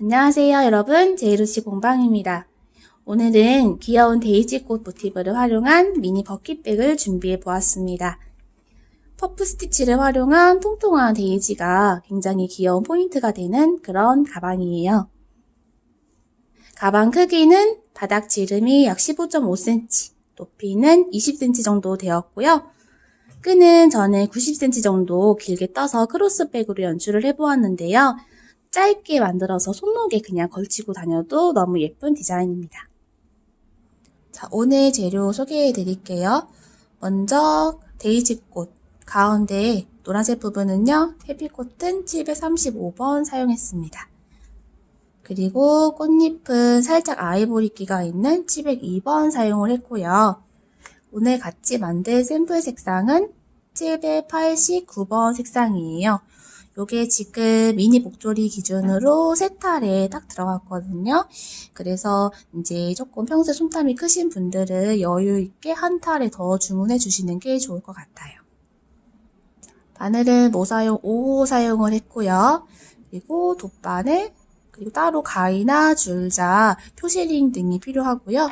안녕하세요 여러분, 제이루시 공방입니다. 오늘은 귀여운 데이지꽃 모티브를 활용한 미니 버킷백을 준비해 보았습니다. 퍼프 스티치를 활용한 통통한 데이지가 굉장히 귀여운 포인트가 되는 그런 가방이에요. 가방 크기는 바닥 지름이 약 15.5cm, 높이는 20cm 정도 되었고요. 끈은 저는 90cm 정도 길게 떠서 크로스백으로 연출을 해보았는데요. 짧게 만들어서 손목에 그냥 걸치고 다녀도 너무 예쁜 디자인입니다. 자, 오늘 재료 소개해 드릴게요. 먼저 데이지꽃 가운데 노란색 부분은요, 헤비코튼 735번 사용했습니다. 그리고 꽃잎은 살짝 아이보리기가 있는 702번 사용을 했고요. 오늘 같이 만들 샘플 색상은 789번 색상이에요. 요게 지금 미니 목조리 기준으로 3탈에 딱 들어갔거든요. 그래서 이제 조금 평소에 손땀이 크신 분들은 여유있게 한 탈에 더 주문해 주시는 게 좋을 것 같아요. 바늘은 모사용 5호 사용을 했고요. 그리고 돗바늘, 그리고 따로 가위나 줄자, 표시링 등이 필요하고요.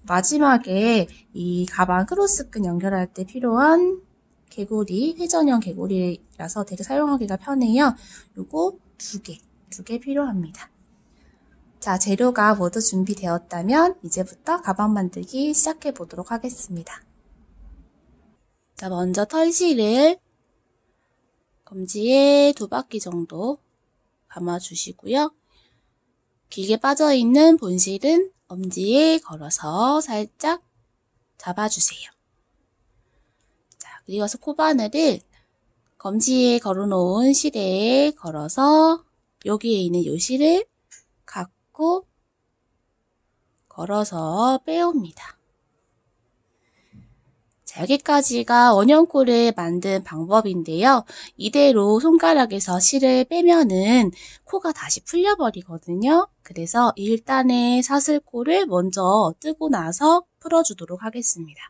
마지막에 이 가방 크로스끈 연결할 때 필요한 개구리, 회전형 개구리라서 되게 사용하기가 편해요. 요거 두 개 필요합니다. 자, 재료가 모두 준비되었다면 이제부터 가방 만들기 시작해 보도록 하겠습니다. 자, 먼저 털실을 검지에 2바퀴 정도 감아주시고요. 길게 빠져있는 본실은 엄지에 걸어서 살짝 잡아주세요. 자, 그리고 와서 코바늘을 검지에 걸어놓은 실에 걸어서 여기에 있는 요 실을 갖고 걸어서 빼옵니다. 자, 여기까지가 원형코를 만든 방법인데요. 이대로 손가락에서 실을 빼면은 코가 다시 풀려버리거든요. 그래서 1단의 사슬코를 먼저 뜨고 나서 풀어주도록 하겠습니다.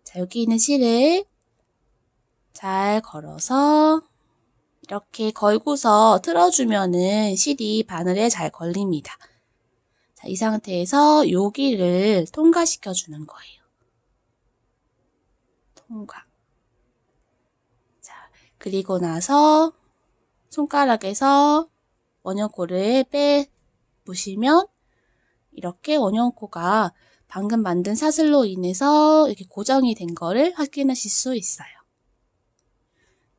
자, 여기 있는 실을 잘 걸어서 이렇게 걸고서 틀어주면은 실이 바늘에 잘 걸립니다. 자, 이 상태에서 여기를 통과시켜 주는 거예요. 통과. 자, 그리고 나서 손가락에서 원형코를 빼보시면 이렇게 원형코가 방금 만든 사슬로 인해서 이렇게 고정이 된 거를 확인하실 수 있어요.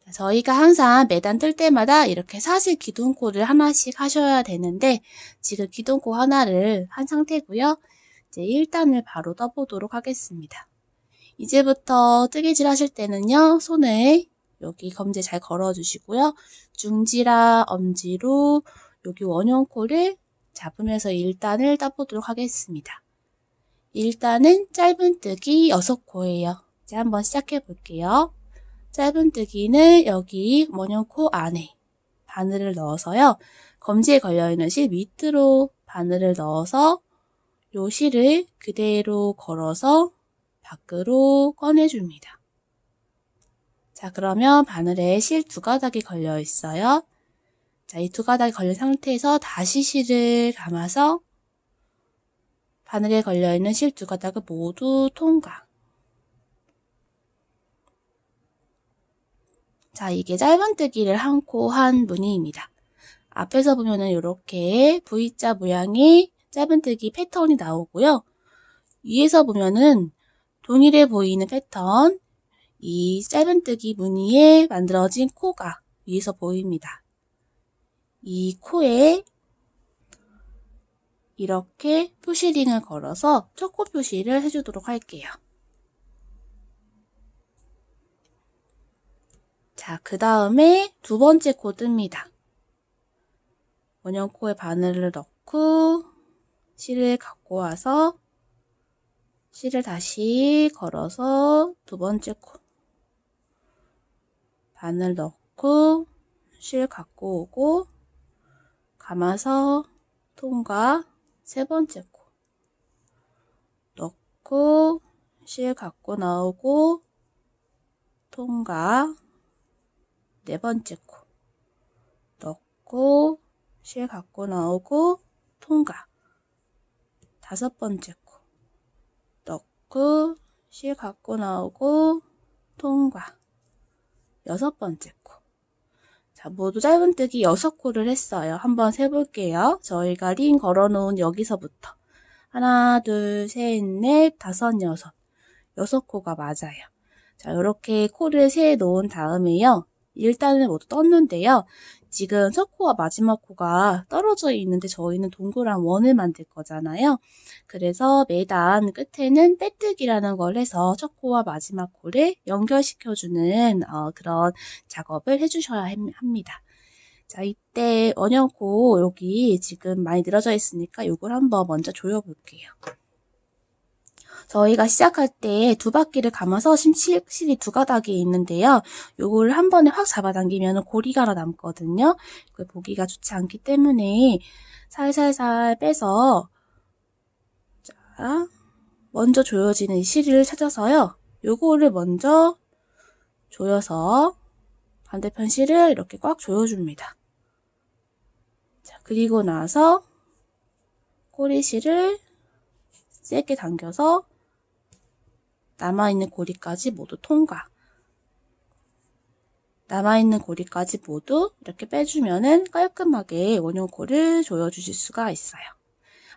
자, 저희가 항상 매단 뜰 때마다 이렇게 사슬 기둥코를 하나씩 하셔야 되는데 지금 기둥코 하나를 한 상태고요. 이제 1단을 바로 떠보도록 하겠습니다. 이제부터 뜨개질 하실 때는요, 손을 여기 검지에 잘 걸어주시고요. 중지랑 엄지로 여기 원형코를 잡으면서 1단을 떠보도록 하겠습니다. 1단은 짧은뜨기 6코예요. 이제 한번 시작해 볼게요. 짧은뜨기는 여기 원형코 안에 바늘을 넣어서요. 검지에 걸려있는 실 밑으로 바늘을 넣어서 요 실을 그대로 걸어서 밖으로 꺼내줍니다. 자, 그러면 바늘에 실 2가닥이 걸려 있어요. 자, 이 2가닥이 걸린 상태에서 다시 실을 감아서 바늘에 걸려 있는 실 2가닥을 모두 통과. 자, 이게 짧은뜨기를 한 코 한 무늬입니다. 앞에서 보면은 이렇게 V자 모양의 짧은뜨기 패턴이 나오고요. 위에서 보면은 동일해 보이는 패턴, 이 짧은뜨기 무늬에 만들어진 코가 위에서 보입니다. 이 코에 이렇게 표시링을 걸어서 초코 표시를 해주도록 할게요. 자, 그 다음에 2번째 코 뜹니다. 원형코에 바늘을 넣고 실을 갖고 와서 실을 다시 걸어서 2번째 코 바늘 넣고 실 갖고 오고 감아서 통과. 3번째 코 넣고 실 갖고 나오고 통과. 4번째 코 넣고 실 갖고 나오고 통과. 5번째 코 넣고 실 갖고 나오고 통과. 6번째 코. 자, 모두 짧은뜨기 6코를 했어요. 한번 세볼게요. 저희가 링 걸어놓은 여기서부터 하나, 둘, 셋, 넷, 다섯, 여섯. 6코가 맞아요. 자, 이렇게 코를 세 놓은 다음에요. 일단은 모두 떴는데요. 지금 첫 코와 마지막 코가 떨어져 있는데 저희는 동그란 원을 만들 거잖아요. 그래서 매단 끝에는 빼뜨기라는 걸 해서 첫 코와 마지막 코를 연결시켜주는 그런 작업을 해주셔야 합니다. 자, 이때 원형코 여기 지금 많이 늘어져 있으니까 이걸 한번 먼저 조여볼게요. 저희가 시작할 때 2바퀴를 감아서 실이 2가닥이 있는데요. 요걸 한 번에 확 잡아당기면 고리가 남거든요. 보기가 좋지 않기 때문에 살살살 빼서 자, 먼저 조여지는 이 실을 찾아서요. 요거를 먼저 조여서 반대편 실을 이렇게 꽉 조여줍니다. 자, 그리고 나서 꼬리실을 세게 당겨서 남아있는 고리까지 모두 통과. 남아있는 고리까지 모두 이렇게 빼주면은 깔끔하게 원형코를 조여주실 수가 있어요.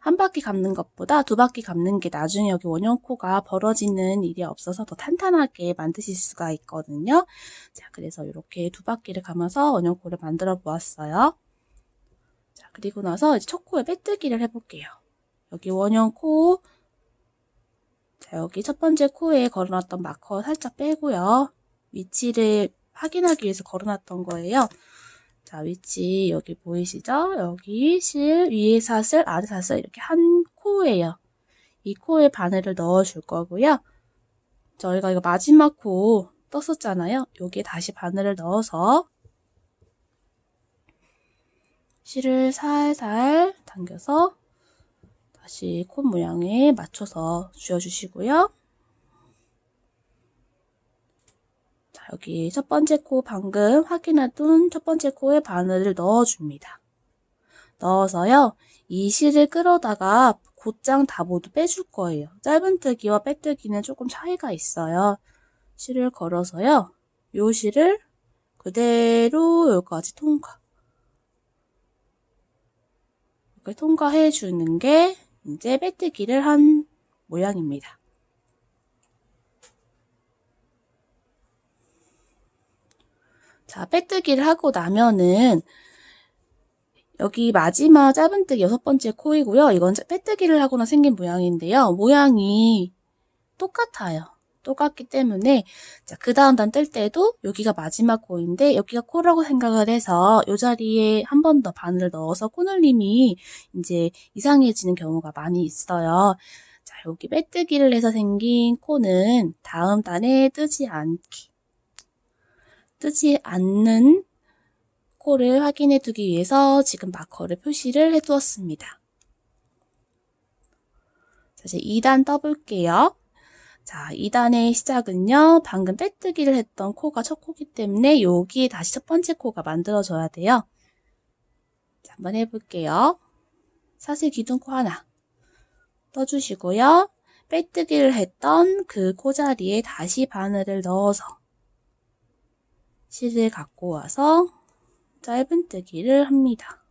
한 바퀴 감는 것보다 2바퀴 감는 게 나중에 여기 원형코가 벌어지는 일이 없어서 더 탄탄하게 만드실 수가 있거든요. 자, 그래서 이렇게 2바퀴를 감아서 원형코를 만들어 보았어요. 자, 그리고 나서 이제 첫 코에 빼뜨기를 해볼게요. 여기 원형코, 자, 여기 첫 번째 코에 걸어놨던 마커 살짝 빼고요. 위치를 확인하기 위해서 걸어놨던 거예요. 자, 위치 여기 보이시죠? 여기 실, 위에 사슬, 아래 사슬 이렇게 한 코예요. 이 코에 바늘을 넣어줄 거고요. 저희가 이거 마지막 코 떴었잖아요. 여기에 다시 바늘을 넣어서 실을 살살 당겨서 다시 코 모양에 맞춰서 쥐어주시고요. 자, 여기 첫 번째 코 방금 확인해둔 첫 번째 코에 바늘을 넣어줍니다. 넣어서요. 이 실을 끌어다가 곧장 다 모두 빼줄 거예요. 짧은뜨기와 빼뜨기는 조금 차이가 있어요. 실을 걸어서요. 요 실을 그대로 여기까지 통과. 이렇게 통과해 주는 게 이제 빼뜨기를 한 모양입니다. 자, 빼뜨기를 하고 나면은 여기 마지막 짧은뜨기 6번째 코이고요. 이건 빼뜨기를 하거나 생긴 모양인데요. 모양이 똑같아요. 똑같기 때문에 자, 그 다음 단 뜰 때도 여기가 마지막 코인데 여기가 코라고 생각을 해서 이 자리에 한 번 더 바늘을 넣어서 코늘림이 이제 이상해지는 경우가 많이 있어요. 자, 여기 빼뜨기를 해서 생긴 코는 다음 단에 뜨지 않는 코를 확인해 두기 위해서 지금 마커를 표시를 해 두었습니다. 자, 이제 2단 떠볼게요. 자, 2단의 시작은요. 방금 빼뜨기를 했던 코가 첫 코기 때문에 여기에 다시 첫 번째 코가 만들어져야 돼요. 자, 한번 해볼게요. 사슬 기둥코 하나 떠주시고요. 빼뜨기를 했던 그 코 자리에 다시 바늘을 넣어서 실을 갖고 와서 짧은뜨기를 합니다.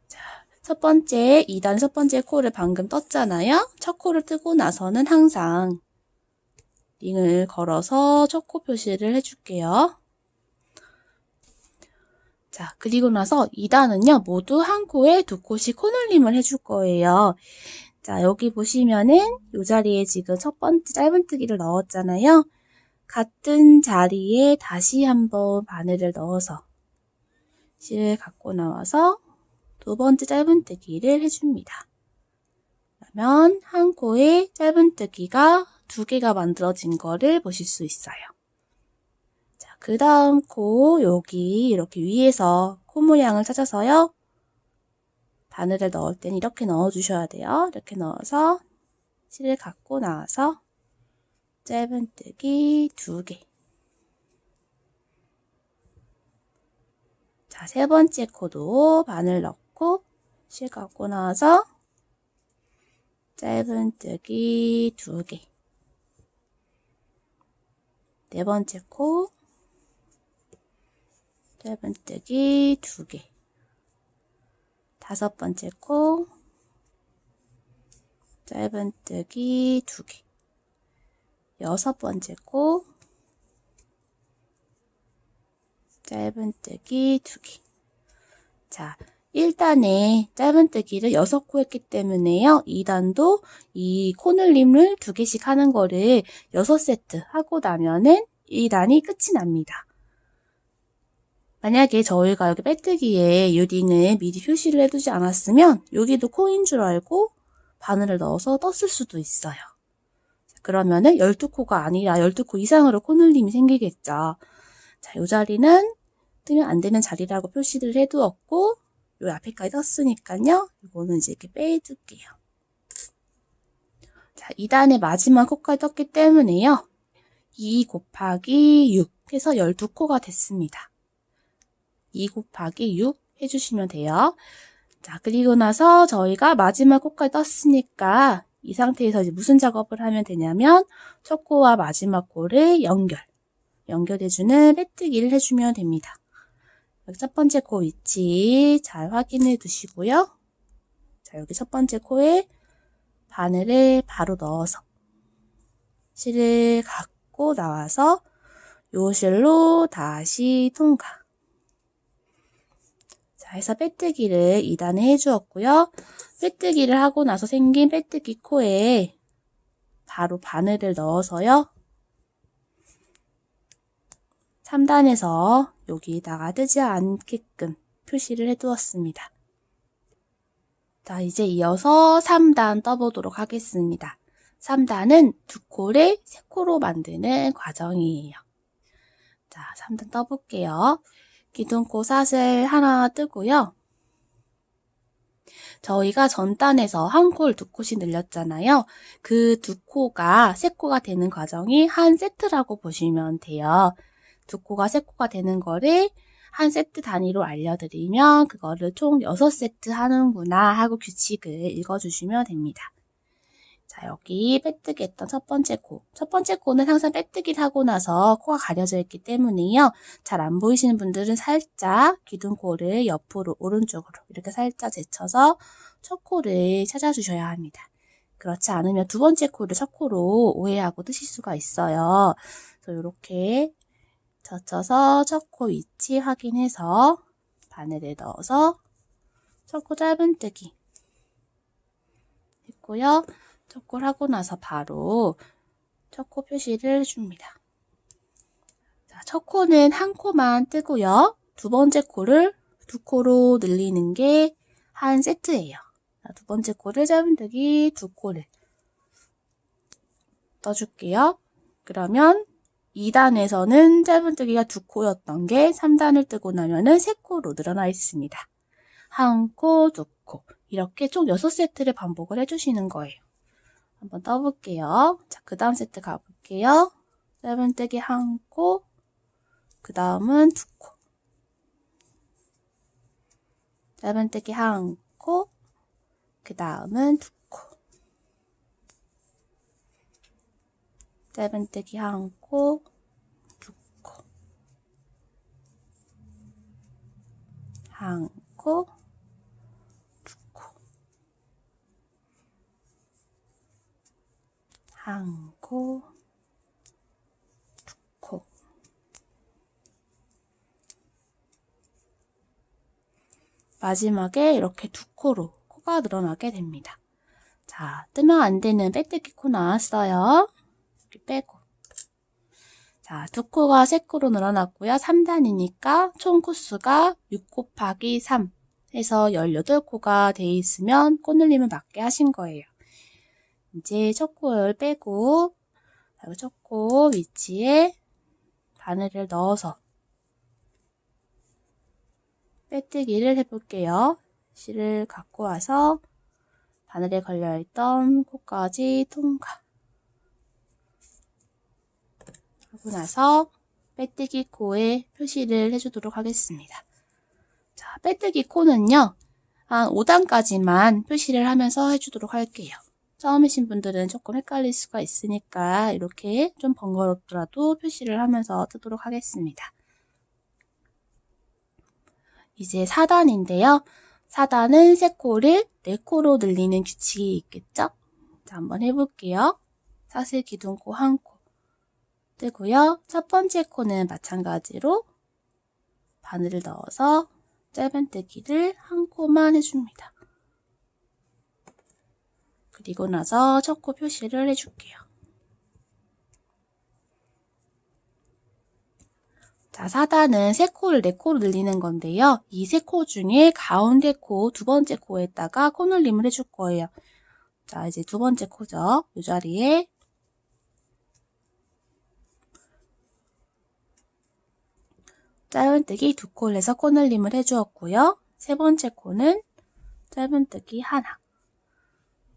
자, 첫 번째 2단 첫 번째 코를 방금 떴잖아요. 첫 코를 뜨고 나서는 항상 링을 걸어서 첫 코 표시를 해줄게요. 자, 그리고 나서 2단은요, 모두 한 코에 2코씩 코늘림을 해줄 거예요. 자, 여기 보시면은 이 자리에 지금 첫 번째 짧은뜨기를 넣었잖아요. 같은 자리에 다시 한번 바늘을 넣어서 실을 갖고 나와서 두 번째 짧은뜨기를 해줍니다. 그러면 한 코에 짧은뜨기가 2개가 만들어진 거를 보실 수 있어요. 자, 그 다음 코 여기 이렇게 위에서 코 모양을 찾아서요. 바늘을 넣을 때는 이렇게 넣어주셔야 돼요. 이렇게 넣어서 실을 갖고 나와서 짧은뜨기 2개. 자, 세 번째 코도 바늘 넣고 실 감고 나서 짧은뜨기 2개. 네 번째 코 짧은뜨기 2개. 다섯 번째 코 짧은뜨기 2개. 여섯 번째 코 짧은뜨기 2개. 자, 1단에 짧은뜨기를 6코 했기 때문에요. 2단도 이 코늘림을 2개씩 하는 거를 6세트 하고 나면은 2단이 끝이 납니다. 만약에 저희가 여기 빼뜨기에 유링을 미리 표시를 해두지 않았으면 여기도 코인 줄 알고 바늘을 넣어서 떴을 수도 있어요. 그러면은 12코가 아니라 12코 이상으로 코늘림이 생기겠죠. 자, 이 자리는 뜨면 안 되는 자리라고 표시를 해두었고, 요 앞에까지 떴으니까요. 이거는 이제 이렇게 빼둘게요. 자, 2단의 마지막 코까지 떴기 때문에요. 2 곱하기 6 해서 12코가 됐습니다. 2 곱하기 6 해주시면 돼요. 자, 그리고 나서 저희가 마지막 코까지 떴으니까 이 상태에서 이제 무슨 작업을 하면 되냐면 첫 코와 마지막 코를 연결해주는 빼뜨기를 해주면 됩니다. 여기 첫 번째 코 위치 잘 확인해 두시고요. 자, 여기 첫 번째 코에 바늘을 바로 넣어서 실을 갖고 나와서 요 실로 다시 통과. 자, 해서 빼뜨기를 2단에 해주었고요. 빼뜨기를 하고 나서 생긴 빼뜨기 코에 바로 바늘을 넣어서요. 3단에서 여기다가 뜨지 않게끔 표시를 해두었습니다. 자, 이제 이어서 3단 떠보도록 하겠습니다. 3단은 2코를 3코로 만드는 과정이에요. 자, 3단 떠볼게요. 기둥코 사슬 하나 뜨고요. 저희가 전단에서 한 코를 2코씩 늘렸잖아요. 그 2코가 3코가 되는 과정이 한 세트라고 보시면 돼요. 2코가 3코가 되는 거를 한 세트 단위로 알려드리면 그거를 총 6세트 하는구나 하고 규칙을 읽어주시면 됩니다. 자, 여기 빼뜨기 했던 첫 번째 코. 첫 번째 코는 항상 빼뜨기를 하고 나서 코가 가려져 있기 때문에요. 잘 안 보이시는 분들은 살짝 기둥코를 옆으로 오른쪽으로 이렇게 살짝 제쳐서 첫 코를 찾아주셔야 합니다. 그렇지 않으면 두 번째 코를 첫 코로 오해하고 뜨실 수가 있어요. 그래서 이렇게 젖혀서 첫 코 위치 확인해서 바늘을 넣어서 첫 코 짧은뜨기 했고요. 첫 코를 하고 나서 바로 첫 코 표시를 해줍니다. 자, 첫 코는 한 코만 뜨고요. 두 번째 코를 2코로 늘리는 게 한 세트예요. 자, 두 번째 코를 짧은뜨기 2코를 떠줄게요. 그러면 2단에서는 짧은뜨기가 2코였던 게 3단을 뜨고 나면은 3코로 늘어나 있습니다. 한 코, 2코 이렇게 총 6세트를 반복을 해주시는 거예요. 한번 떠볼게요. 자, 그 다음 세트 가볼게요. 짧은뜨기 한 코, 그 다음은 2코. 짧은뜨기 한 코, 그 다음은 2코. 짧은뜨기 한 코, 2코. 한 코, 2코. 한 코, 2코. 마지막에 이렇게 2코로 코가 늘어나게 됩니다. 자, 뜨면 안 되는 빼뜨기 코 나왔어요. 이렇게 빼고. 자, 2코가 3코로 늘어났고요. 3단이니까 총 코수가 6 곱하기 3 해서 18코가 돼 있으면 코늘림을 맞게 하신 거예요. 이제 첫 코를 빼고 첫 코 위치에 바늘을 넣어서 빼뜨기를 해볼게요. 실을 갖고 와서 바늘에 걸려있던 코까지 통과 하고 나서 빼뜨기 코에 표시를 해주도록 하겠습니다. 자, 빼뜨기 코는요, 한 5단까지만 표시를 하면서 해주도록 할게요. 처음이신 분들은 조금 헷갈릴 수가 있으니까 이렇게 좀 번거롭더라도 표시를 하면서 뜨도록 하겠습니다. 이제 4단인데요. 4단은 세 코를 4코로 늘리는 규칙이 있겠죠? 자, 한번 해볼게요. 사슬 기둥코 1코 뜨고요. 첫 번째 코는 마찬가지로 바늘을 넣어서 짧은뜨기를 1코만 해줍니다. 그리고 나서 첫 코 표시를 해줄게요. 자, 4단은 세 코를 4코로 늘리는 건데요. 이 세 코 중에 가운데 코, 두 번째 코에다가 코늘림을 해줄 거예요. 자, 이제 두 번째 코죠. 이 자리에 짧은뜨기 2코를 해서 코늘림을 해주었고요. 세 번째 코는 짧은뜨기 하나.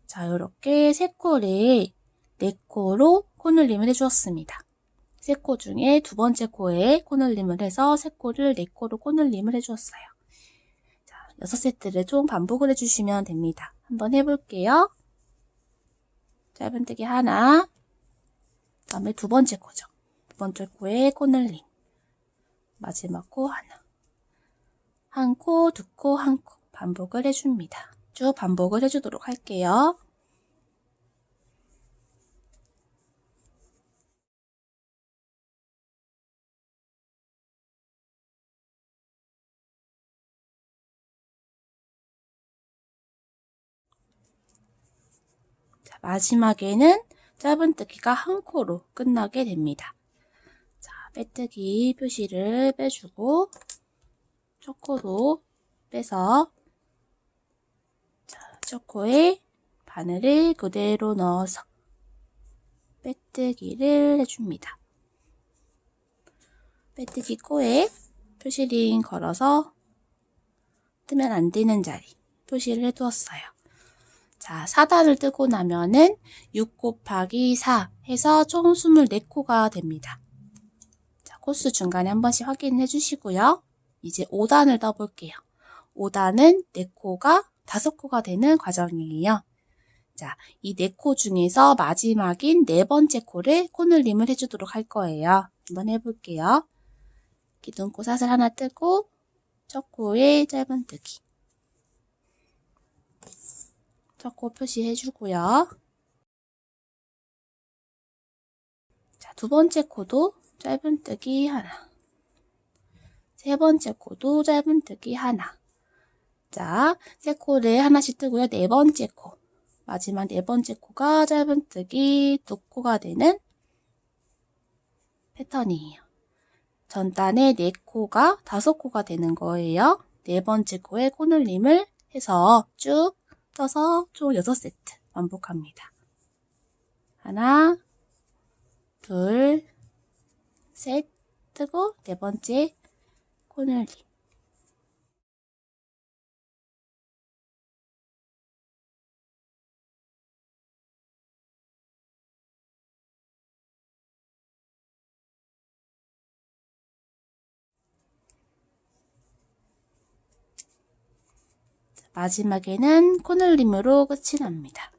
자, 이렇게 세 코를 4코로 코늘림을 해주었습니다. 세 코 중에 두 번째 코에 코늘림을 해서 세 코를 4코로 코늘림을 해주었어요. 자, 6세트를 총 반복을 해주시면 됩니다. 한번 해볼게요. 짧은뜨기 하나, 그 다음에 두 번째 코죠. 두 번째 코에 코늘림, 마지막 코 하나, 1코, 2코, 1코 반복을 해줍니다. 쭉 반복을 해주도록 할게요. 자, 마지막에는 짧은뜨기가 1코로 끝나게 됩니다. 자, 빼뜨기 표시를 빼주고 첫 코도 빼서 첫 코에 바늘을 그대로 넣어서 빼뜨기를 해줍니다. 빼뜨기 코에 표시링 걸어서 뜨면 안 되는 자리 표시를 해두었어요. 자, 4단을 뜨고 나면은 6 곱하기 4 해서 총 24코가 됩니다. 자, 코수 중간에 한 번씩 확인해 주시고요. 이제 5단을 떠볼게요. 5단은 4코가 5코가 되는 과정이에요. 자, 이 4코 중에서 마지막인 네 번째 코를 코늘림을 해주도록 할 거예요. 한번 해볼게요. 기둥코 사슬 하나 뜨고 첫 코에 짧은뜨기. 첫 코 표시해주고요. 자, 두 번째 코도 짧은뜨기 하나. 세 번째 코도 짧은뜨기 하나. 자, 세 코를 하나씩 뜨고요. 네 번째 코. 마지막 네 번째 코가 짧은뜨기 2코가 되는 패턴이에요. 전단에 4코가 5코가 되는 거예요. 네 번째 코에 코늘림을 해서 쭉 떠서 총 6세트 반복합니다. 하나, 둘, 셋 뜨고 네 번째 코늘림. 마지막에는 코늘림으로 끝이 납니다.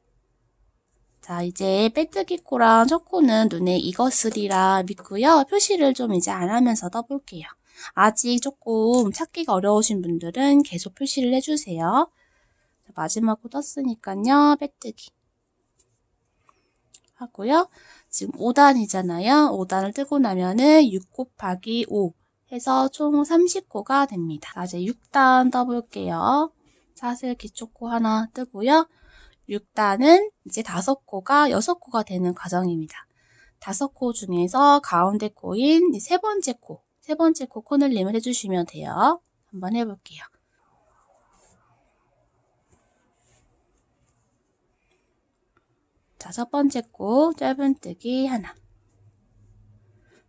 자, 이제 빼뜨기 코랑 첫 코는 눈에 익었으리라 믿고요. 표시를 좀 이제 안 하면서 떠볼게요. 아직 조금 찾기가 어려우신 분들은 계속 표시를 해주세요. 자, 마지막 코 떴으니까요. 빼뜨기 하고요. 지금 5단이잖아요. 5단을 뜨고 나면은 6 곱하기 5 해서 총 30코가 됩니다. 자, 이제 6단 떠볼게요. 사슬 기초코 하나 뜨고요. 6단은 이제 5코가 6코가 되는 과정입니다. 5코 중에서 가운데 코인 세 번째 코 코늘림을 해주시면 돼요. 한번 해볼게요. 자, 첫 번째 코 짧은뜨기 하나.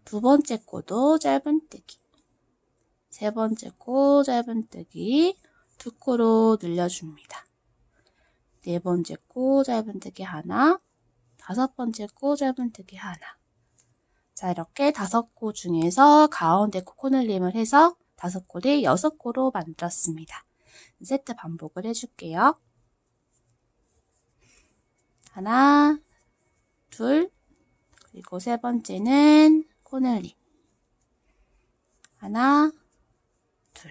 두 번째 코도 짧은뜨기. 세 번째 코 짧은뜨기 2코로 늘려줍니다. 네 번째 코 짧은뜨기 하나, 다섯 번째 코 짧은뜨기 하나. 자, 이렇게 5코 중에서 가운데 코 코늘림을 해서 5코를 6코로 만들었습니다. 세트 반복을 해줄게요. 하나, 둘, 그리고 세 번째는 코늘림. 하나, 둘.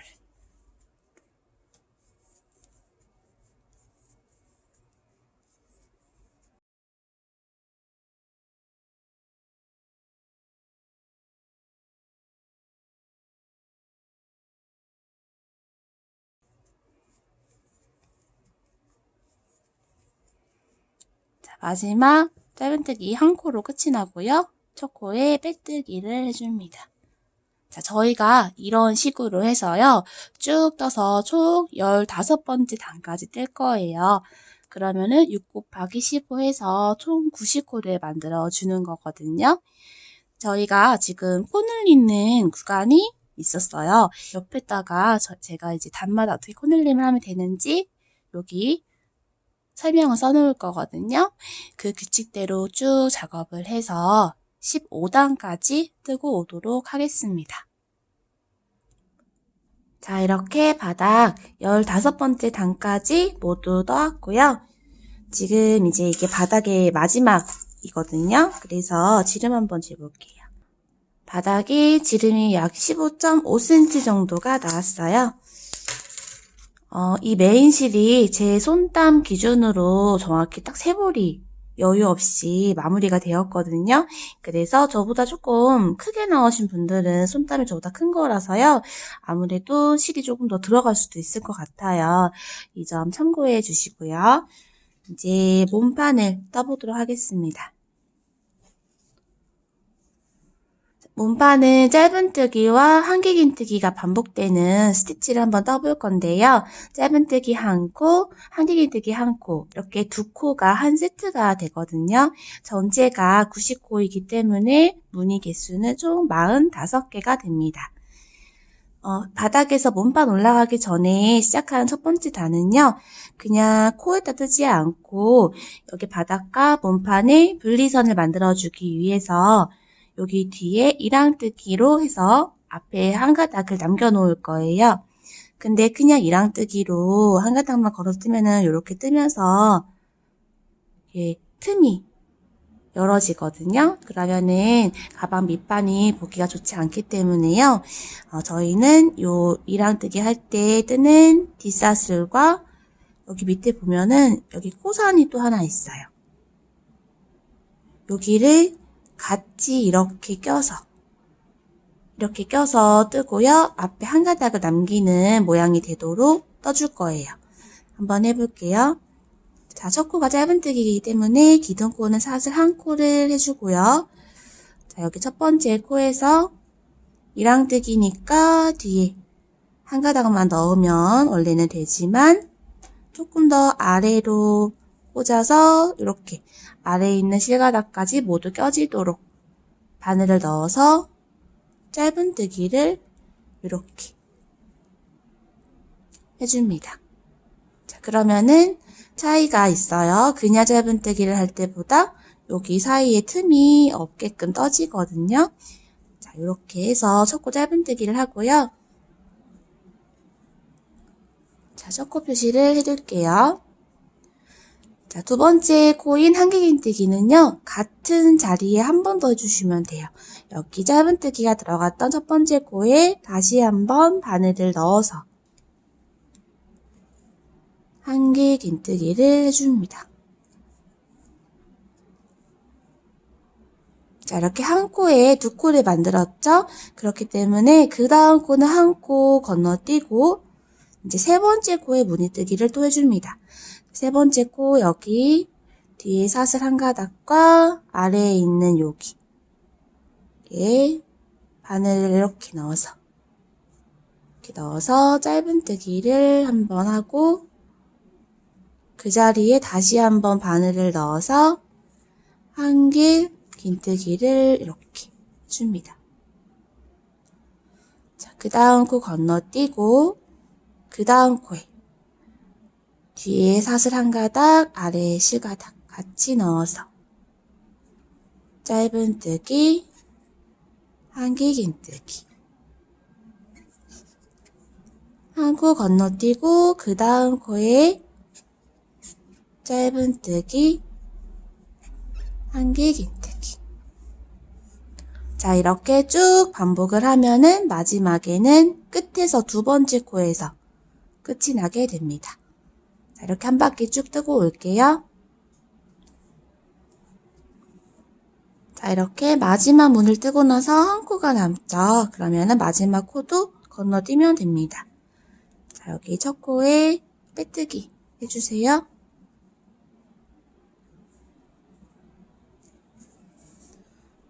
자, 마지막 짧은뜨기 한 코로 끝이 나고요. 첫 코에 빼뜨기를 해줍니다. 자, 저희가 이런 식으로 해서요. 쭉 떠서 총 15번째 단까지 뜰 거예요. 그러면은 6 곱하기 15 해서 총 90코를 만들어 주는 거거든요. 저희가 지금 코 늘리는 구간이 있었어요. 옆에다가 제가 이제 단마다 어떻게 코 늘림을 하면 되는지 여기 설명을 써놓을 거거든요. 그 규칙대로 쭉 작업을 해서 15단까지 뜨고 오도록 하겠습니다. 자, 이렇게 바닥 15번째 단까지 모두 떠왔고요. 지금 이제 이게 바닥의 마지막이거든요. 그래서 지름 한번 재볼게요. 바닥이 지름이 약 15.5cm 정도가 나왔어요. 이 메인실이 제 손땀 기준으로 정확히 딱 3볼이 여유 없이 마무리가 되었거든요. 그래서 저보다 조금 크게 나오신 분들은 손땀이 저보다 큰 거라서요. 아무래도 실이 조금 더 들어갈 수도 있을 것 같아요. 이 점 참고해 주시고요. 이제 몸판을 떠보도록 하겠습니다. 몸판은 짧은뜨기와 한길긴뜨기가 반복되는 스티치를 한번 떠볼 건데요. 짧은뜨기 한 코, 한길긴뜨기 한 코, 이렇게 2코가 한 세트가 되거든요. 전체가 90코이기 때문에 무늬 개수는 총 45개가 됩니다. 바닥에서 몸판 올라가기 전에 시작하는 첫 번째 단은요. 그냥 코에다 뜨지 않고 여기 바닥과 몸판의 분리선을 만들어주기 위해서 여기 뒤에 이랑뜨기로 해서 앞에 한 가닥을 남겨놓을 거예요. 근데 그냥 이랑뜨기로 한 가닥만 걸어서 뜨면은 이렇게 뜨면서 틈이 열어지거든요. 그러면은 가방 밑판이 보기가 좋지 않기 때문에요. 저희는 요 이랑뜨기 할 때 뜨는 뒷사슬과 여기 밑에 보면은 여기 코산이 또 하나 있어요. 여기를 같이 이렇게 껴서 뜨고요. 앞에 한 가닥을 남기는 모양이 되도록 떠줄 거예요. 한번 해볼게요. 자, 첫 코가 짧은뜨기이기 때문에 기둥코는 사슬 한 코를 해주고요. 자, 여기 첫 번째 코에서 이랑뜨기니까 뒤에 한 가닥만 넣으면 원래는 되지만 조금 더 아래로 꽂아서 이렇게 아래에 있는 실가닥까지 모두 껴지도록 바늘을 넣어서 짧은뜨기를 이렇게 해줍니다. 자, 그러면은 차이가 있어요. 그냥 짧은뜨기를 할 때보다 여기 사이에 틈이 없게끔 떠지거든요. 자, 이렇게 해서 첫 코 짧은뜨기를 하고요. 자, 첫 코 표시를 해둘게요. 자, 두 번째 코인 한길긴뜨기는요. 같은 자리에 한 번 더 해주시면 돼요. 여기 짧은뜨기가 들어갔던 첫 번째 코에 다시 한번 바늘을 넣어서 한길긴뜨기를 해줍니다. 자, 이렇게 한 코에 2코를 만들었죠? 그렇기 때문에 그 다음 코는 한 코 건너뛰고 이제 세 번째 코에 무늬뜨기를 또 해줍니다. 세 번째 코 여기 뒤에 사슬 한 가닥과 아래에 있는 여기 바늘을 이렇게 넣어서 짧은뜨기를 한번 하고 그 자리에 다시 한번 바늘을 넣어서 한길긴뜨기를 이렇게 해줍니다. 자, 그 다음 코 건너뛰고 그 다음 코에 뒤에 사슬 한 가닥, 아래에 실가닥 같이 넣어서 짧은뜨기, 한길긴뜨기. 한 코 건너뛰고 그 다음 코에 짧은뜨기, 한길긴뜨기. 자, 이렇게 쭉 반복을 하면은 마지막에는 끝에서 두 번째 코에서 끝이 나게 됩니다. 자, 이렇게 한 바퀴 쭉 뜨고 올게요. 자, 이렇게 마지막 문을 뜨고 나서 한 코가 남죠. 그러면은 마지막 코도 건너뛰면 됩니다. 자, 여기 첫 코에 빼뜨기 해주세요.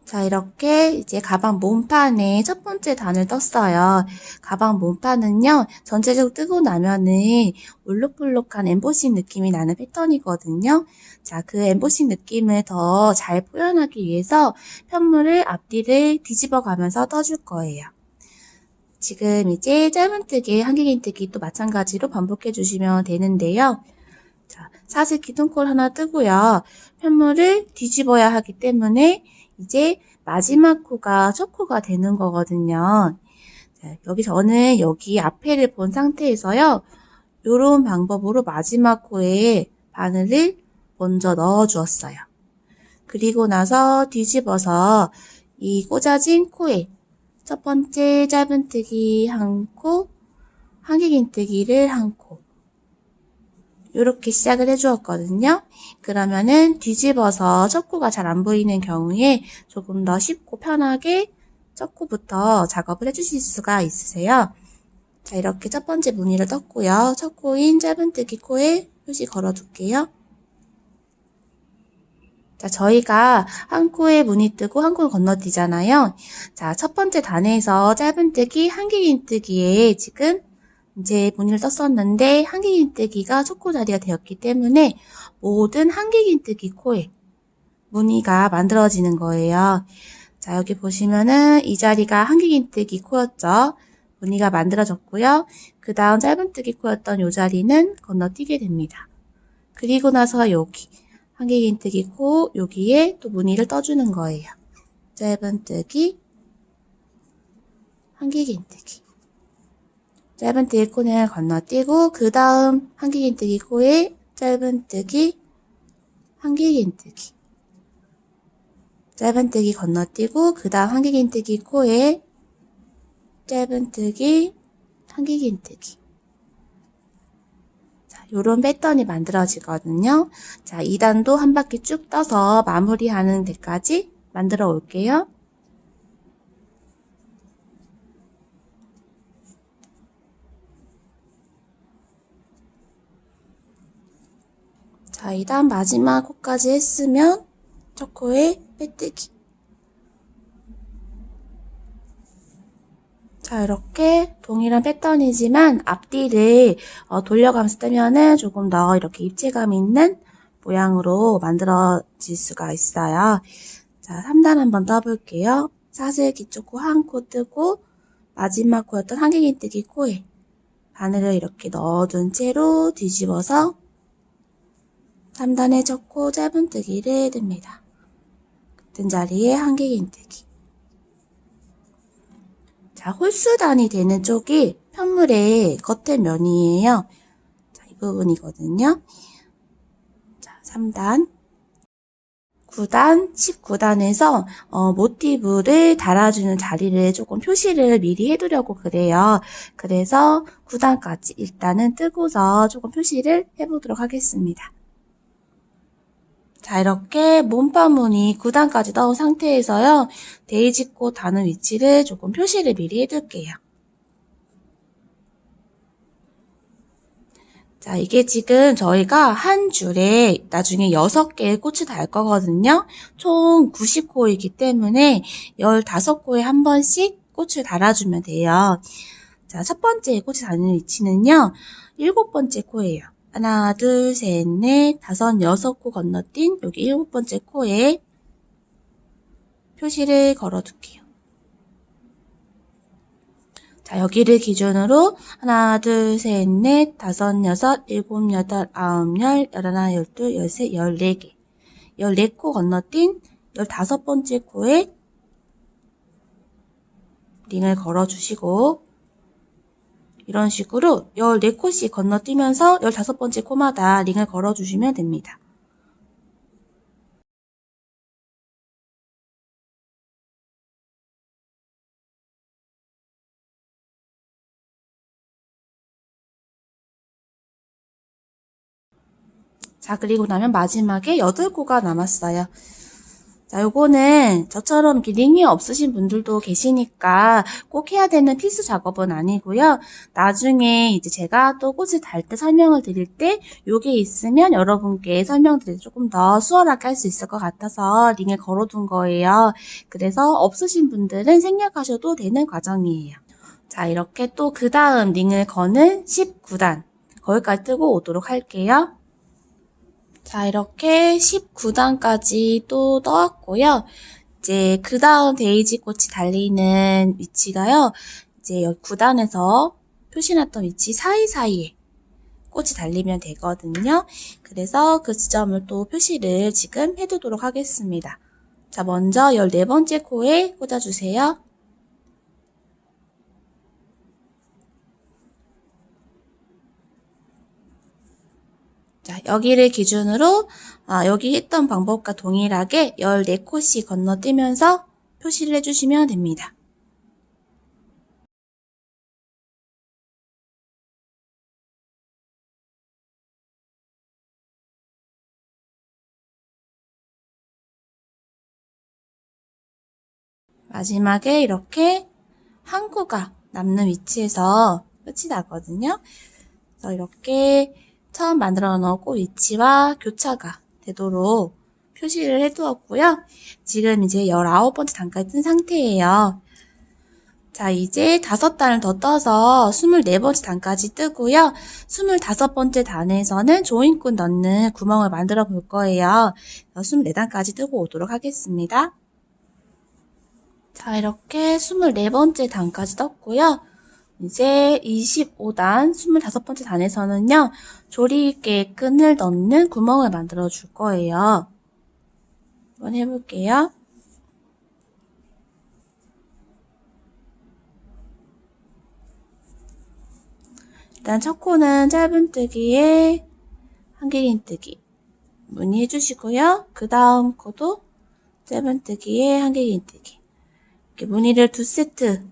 자, 이렇게 이제 가방 몸판에 첫 번째 단을 떴어요. 가방 몸판은요, 전체적으로 뜨고 나면은 울룩불룩한 엠보싱 느낌이 나는 패턴이거든요. 자, 그 엠보싱 느낌을 더 잘 표현하기 위해서 편물을 앞뒤를 뒤집어 가면서 떠줄 거예요. 지금 이제 짧은뜨기, 한길긴뜨기 또 마찬가지로 반복해 주시면 되는데요. 자, 사슬 기둥콜 하나 뜨고요. 편물을 뒤집어야 하기 때문에 이제 마지막 코가 첫 코가 되는 거거든요. 자, 여기 저는 여기 앞에를 본 상태에서요. 요런 방법으로 마지막 코에 바늘을 먼저 넣어 주었어요. 그리고 나서 뒤집어서 이 꽂아진 코에 첫 번째 짧은뜨기 한 코, 한길긴뜨기를 한 코. 이렇게 시작을 해주었거든요. 그러면은 뒤집어서 첫 코가 잘 안 보이는 경우에 조금 더 쉽고 편하게 첫 코부터 작업을 해주실 수가 있으세요. 자, 이렇게 첫 번째 무늬를 떴고요. 첫 코인 짧은뜨기 코에 표시 걸어둘게요. 자, 저희가 한 코에 무늬 뜨고 한 코를 건너뛰잖아요. 자, 첫 번째 단에서 짧은뜨기, 한길긴뜨기에 지금 이제 무늬를 떴었는데 한길긴뜨기가 첫 코 자리가 되었기 때문에 모든 한길긴뜨기 코에 무늬가 만들어지는 거예요. 자, 여기 보시면은 이 자리가 한길긴뜨기 코였죠. 무늬가 만들어졌고요. 그 다음 짧은뜨기 코였던 이 자리는 건너뛰게 됩니다. 그리고 나서 여기 한길긴뜨기 코 여기에 또 무늬를 떠주는 거예요. 짧은뜨기, 한길긴뜨기. 짧은뜨기 코는 건너뛰고 그 다음 한길긴뜨기 코에 짧은뜨기, 한길긴뜨기. 짧은뜨기 건너뛰고 그 다음 한길긴뜨기 코에 짧은뜨기, 한길긴뜨기. 자, 요런 패턴이 만들어지거든요. 자, 2단도 한 바퀴 쭉 떠서 마무리하는 데까지 만들어 올게요. 자, 2단 마지막 코까지 했으면 첫 코에 빼뜨기. 자, 이렇게 동일한 패턴이지만 앞뒤를 돌려가면서 뜨면은 조금 더 이렇게 입체감 있는 모양으로 만들어질 수가 있어요. 자, 3단 한번 떠볼게요. 사슬 기초 코 한 코 뜨고 마지막 코였던 한길긴뜨기 코에 바늘을 이렇게 넣어둔 채로 뒤집어서 3단의 첫 코 짧은뜨기를 듭니다. 같은 자리에 한길긴뜨기. 자, 홀수단이 되는 쪽이 편물의 겉에 면이에요. 자, 이 부분이거든요. 자, 3단, 9단, 19단에서 모티브를 달아주는 자리를 조금 표시를 미리 해두려고 그래요. 그래서 9단까지 일단은 뜨고서 조금 표시를 해보도록 하겠습니다. 자, 이렇게 몸판무늬 9단까지 넣은 상태에서요. 데이지꽃 다는 위치를 조금 표시를 미리 해둘게요. 자, 이게 지금 저희가 한 줄에 나중에 6개의 꽃이 달 거거든요. 총 90코이기 때문에 15코에 한 번씩 꽃을 달아주면 돼요. 자, 첫 번째 꽃이 다는 위치는요. 7번째 코예요. 하나, 둘, 셋, 넷, 다섯, 6코 건너뛴 여기 7번째 코에 표시를 걸어둘게요. 자, 여기를 기준으로 하나, 둘, 셋, 넷, 다섯, 여섯, 일곱, 여덟, 아홉, 열, 열하나, 열둘, 열셋, 14개. 14코 건너뛴 15번째 코에 링을 걸어주시고 이런 식으로 14코씩 건너뛰면서 15번째 코마다 링을 걸어주시면 됩니다. 자, 그리고 나면 마지막에 8코가 남았어요. 자, 요거는 저처럼 이렇게 링이 없으신 분들도 계시니까 꼭 해야 되는 필수 작업은 아니고요. 나중에 이제 제가 또 꽃을 달 때 설명을 드릴 때 요게 있으면 여러분께 설명드릴 때 조금 더 수월하게 할 수 있을 것 같아서 링을 걸어둔 거예요. 그래서 없으신 분들은 생략하셔도 되는 과정이에요. 자, 이렇게 또 그 다음 링을 거는 19단 거기까지 뜨고 오도록 할게요. 자, 이렇게 19단까지 또 떠왔고요. 이제 그 다음 데이지 꽃이 달리는 위치가요. 이제 여기 9단에서 표시났던 위치 사이사이에 꽃이 달리면 되거든요. 그래서 그 지점을 또 표시를 지금 해두도록 하겠습니다. 자, 먼저 14번째 코에 꽂아주세요. 자, 여기를 기준으로 여기 했던 방법과 동일하게 14코씩 건너뛰면서 표시를 해주시면 됩니다. 마지막에 이렇게 한 코가 남는 위치에서 끝이 나거든요. 그래서 이렇게 처음 만들어 놓은 꽃 위치와 교차가 되도록 표시를 해두었고요. 지금 이제 19번째 단까지 뜬 상태예요. 자, 이제 5단을 더 떠서 24번째 단까지 뜨고요. 25번째 단에서는 조인꾼 넣는 구멍을 만들어 볼 거예요. 24단까지 뜨고 오도록 하겠습니다. 자, 이렇게 24번째 단까지 떴고요. 이제 25단, 25번째 단에서는요, 조리개 끈을 넣는 구멍을 만들어 줄 거예요. 한번 해볼게요. 일단 첫 코는 짧은뜨기에 한길긴뜨기 무늬 해주시고요. 그 다음 코도 짧은뜨기에 한길긴뜨기 이렇게 무늬를 2세트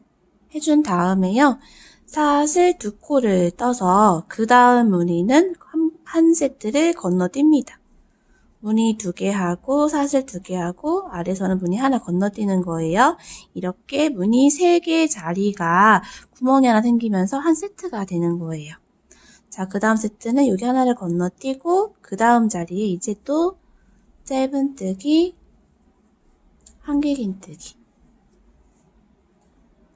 해준 다음에요. 사슬 2코를 떠서 그 다음 무늬는 한 세트를 건너뜁니다. 무늬 2개 하고 사슬 2개 하고 아래서는 무늬 하나 건너뛰는 거예요. 이렇게 무늬 3개 자리가 구멍이 하나 생기면서 한 세트가 되는 거예요. 자, 그 다음 세트는 여기 하나를 건너뛰고 그 다음 자리에 이제 또 짧은뜨기, 한길긴뜨기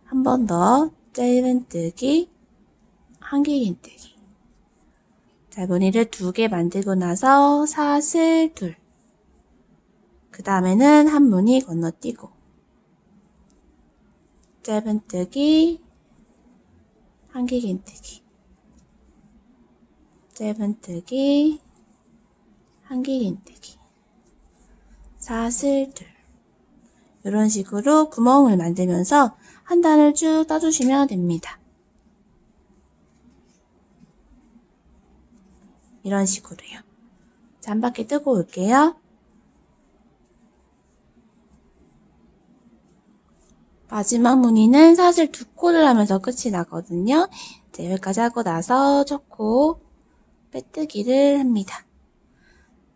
한 번 더 짧은뜨기, 한길긴뜨기 자, 무늬를 2개 만들고 나서 사슬 2 그 다음에는 한 무늬 건너뛰고 짧은뜨기, 한길긴뜨기 짧은뜨기, 한길긴뜨기 사슬 2 이런 식으로 구멍을 만들면서 한 단을 쭉 떠주시면 됩니다. 이런 식으로요. 자, 한 바퀴 뜨고 올게요. 마지막 무늬는 사슬 2코를 하면서 끝이 나거든요. 자, 여기까지 하고 나서 첫 코 빼뜨기를 합니다.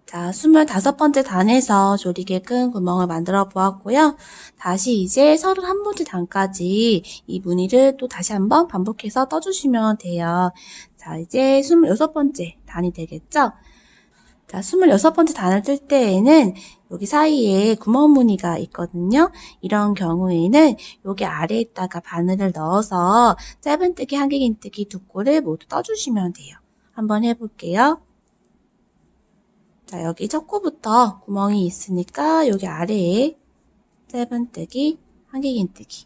자, 25번째 단에서 조리개 끈 구멍을 만들어 보았고요. 다시 이제 31번째 단까지 이 무늬를 또 다시 한번 반복해서 떠주시면 돼요. 자, 이제 26번째 단이 되겠죠? 자, 26번째 단을 뜰 때에는 여기 사이에 구멍 무늬가 있거든요. 이런 경우에는 여기 아래에다가 바늘을 넣어서 짧은뜨기, 한길긴뜨기 2코를 모두 떠주시면 돼요. 한번 해볼게요. 자, 여기 첫 코부터 구멍이 있으니까 여기 아래에 짧은뜨기, 한길긴뜨기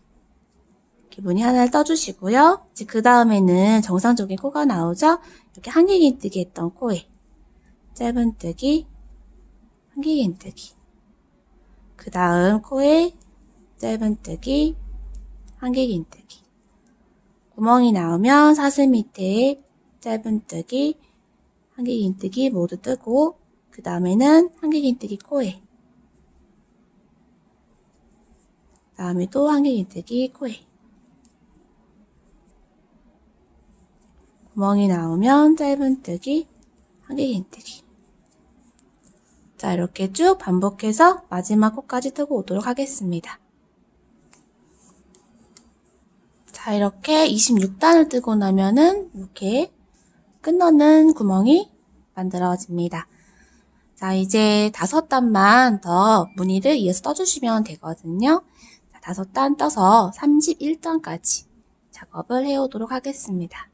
이렇게 무늬 하나를 떠주시고요. 이제 그 다음에는 정상적인 코가 나오죠? 이렇게 한길긴뜨기 했던 코에 짧은뜨기, 한길긴뜨기 그 다음 코에 짧은뜨기, 한길긴뜨기 구멍이 나오면 사슬 밑에 짧은뜨기, 한길긴뜨기 모두 뜨고 그 다음에는 한길긴뜨기 코에, 다음에 또 한길긴뜨기 코에. 구멍이 나오면 짧은뜨기, 한길긴뜨기. 자, 이렇게 쭉 반복해서 마지막 코까지 뜨고 오도록 하겠습니다. 자, 이렇게 26단을 뜨고 나면은 이렇게 끝넣는 구멍이 만들어집니다. 자, 이제 5단만 더 무늬를 이어서 떠주시면 되거든요. 자, 5단 떠서 31단까지 작업을 해오도록 하겠습니다.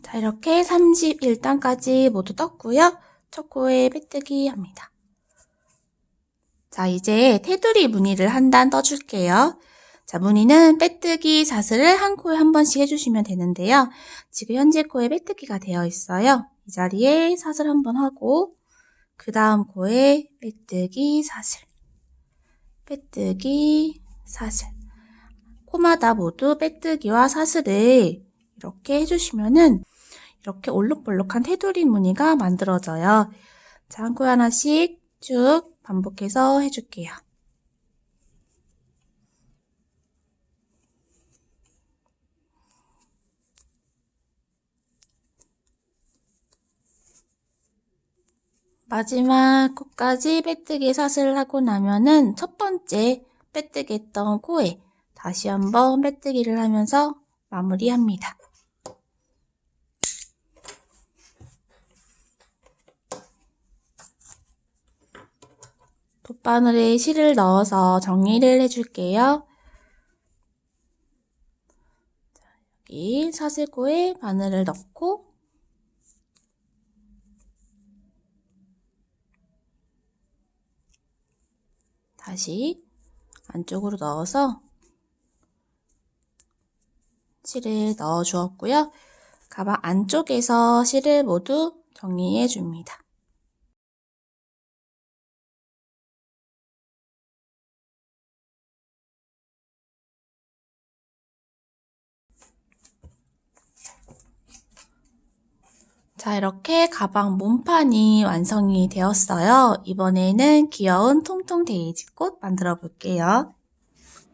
자, 이렇게 31단까지 모두 떴고요. 첫 코에 빼뜨기 합니다. 자, 이제 테두리 무늬를 한 단 떠줄게요. 자, 무늬는 빼뜨기 사슬을 한 코에 한 번씩 해주시면 되는데요. 지금 현재 코에 빼뜨기가 되어 있어요. 이 자리에 사슬 한 번 하고 그 다음 코에 빼뜨기 사슬, 빼뜨기 사슬. 코마다 모두 빼뜨기와 사슬을 이렇게 해주시면은 이렇게 올록볼록한 테두리 무늬가 만들어져요. 자, 한 코에 하나씩 쭉 반복해서 해줄게요. 마지막 코까지 빼뜨기 사슬을 하고 나면은 첫 번째 빼뜨기 했던 코에 다시 한번 빼뜨기를 하면서 마무리합니다. 돗바늘에 실을 넣어서 정리를 해줄게요. 여기 사슬코에 바늘을 넣고 다시 안쪽으로 넣어서 실을 넣어 주었고요. 가방 안쪽에서 실을 모두 정리해 줍니다. 자, 이렇게 가방 몸판이 완성이 되었어요. 이번에는 귀여운 통통 데이지꽃 만들어 볼게요.